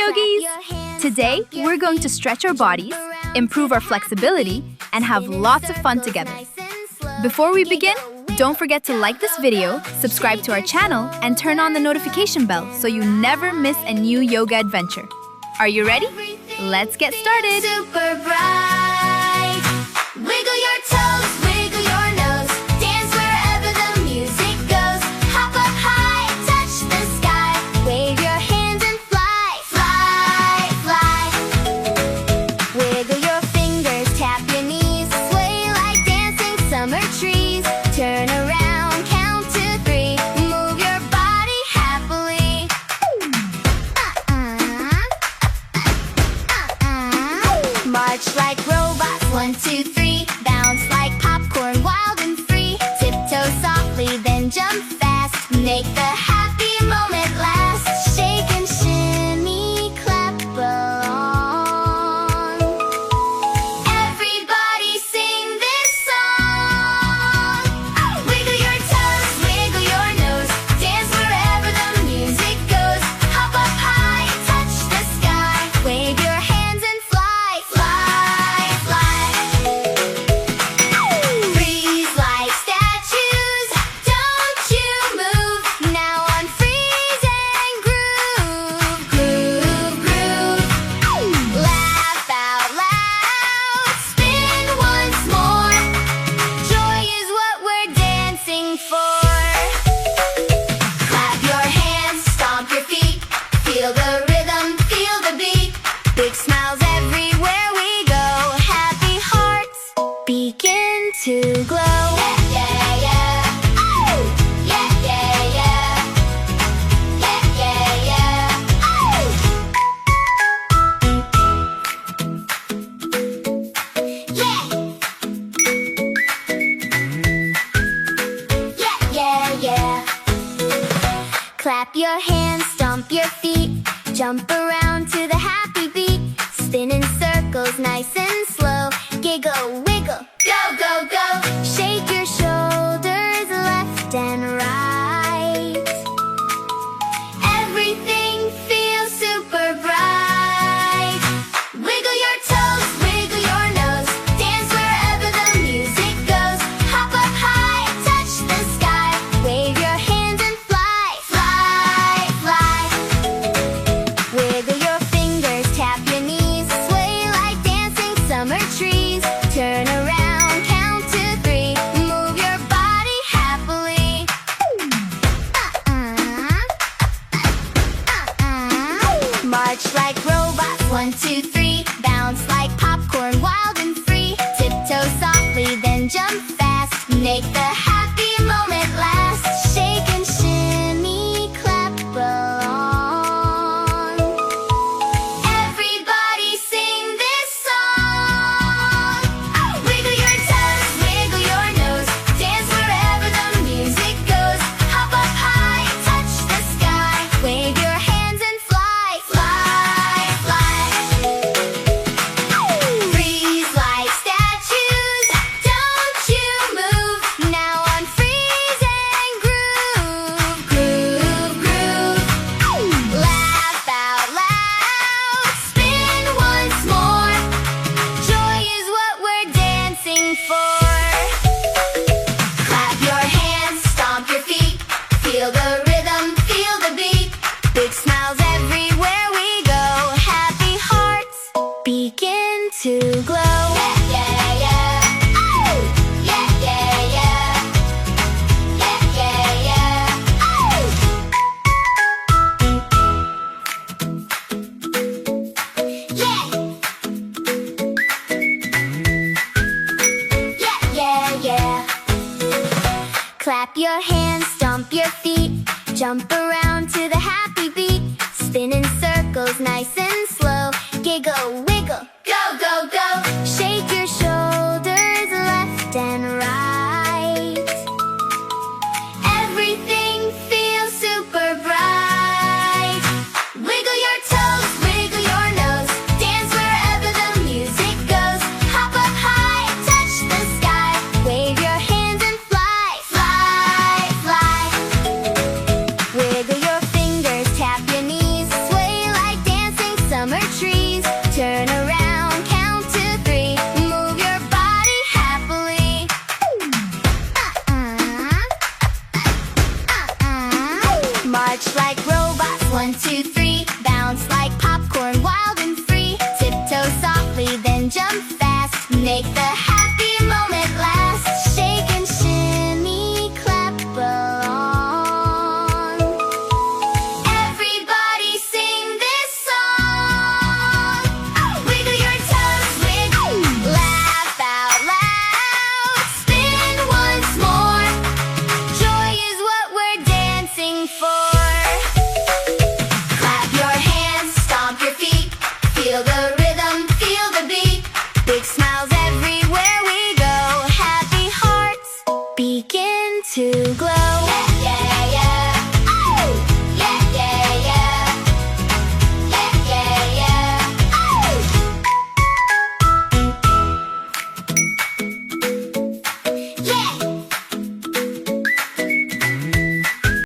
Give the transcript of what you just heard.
yogis! Today, we're going to stretch our bodies, improve our flexibility, and have lots of fun together. Before we begin, don't forget to like this video, subscribe to our channel, and turn on the notification bell so you never miss a new yoga adventure. Are you ready? Let's get started! Super bright. Wiggle your toes, wiggle your nose. Dance wherever the music goes. Hop up high, touch the sky. Wave your hands and fly, fly, fly. Wiggle your fingers, tap your knees. Sway like dancing summer trees. Turn around, count to 3. Move your body happily. March like robots, 1, 2, 3. Bounce like popcorn, wild and free. Tiptoe softly, then jump fast. Make the happy moment last. Shake and shimmy, clap along. Everybody sing this song. Wiggle your toes, wiggle your nose. Dance wherever the music goes. Hop up high, touch the sky. Wave your hands and fly, fly, fly. Freeze like statues, don't you move. Now on freeze and groove, groove, groove. Laugh out loud, spin once more. Joy is what we're dancing for. Clap your hands, stomp your feet. Feel the rhythm, feel the beat. Big smiles everywhere we go. Happy hearts begin to glow. Yeah, yeah, yeah. Oh! Yeah, yeah, yeah. Yeah, yeah, yeah. Oh! Yeah. Yeah, yeah, yeah. Clap your hands, stomp your feet. Jump around to the happy beat. Spin in circles, nice and slow. Giggle, wiggle, go, go, go. Shake your shoulders left and right. Everything feels super bright. Wiggle your toes, wiggle your nose. Dance wherever the music goes. Hop up high, touch the sky. Wave your hands and fly, fly, fly. Wiggle your fingers, tap your knees. Sway like dancing summer trees. Turn around, count to 3. Move your body happily. March like robots, 1, 2, 3. Bounce like popcorn, wild and free. Tiptoe softly, then jump fast. Make the happy moment last. Shake and shimmy, clap along. Everybody sing this song. Wiggle your toes, wiggle your nose. Dance wherever the music goes. Hop up high, touch the sky. Wave your hands and fly, fly, fly. Freeze like statues, don't you move. Now on freeze and groove, groove, groove. Laugh out loud, spin once more. Joy is what we're dancing for. Clap your hands, stomp your feet. Feel the rhythm, feel the beat. Big smiles everywhere we go. Happy hearts begin to glow. Yeah, yeah, yeah. Oh! Yeah, yeah, yeah. Yeah, yeah, yeah. Oh! Yeah. Yeah, yeah, yeah. Clap your hands, stomp your feet. Jump around to the happy beat. Spin in circles, nice and slow. Giggle,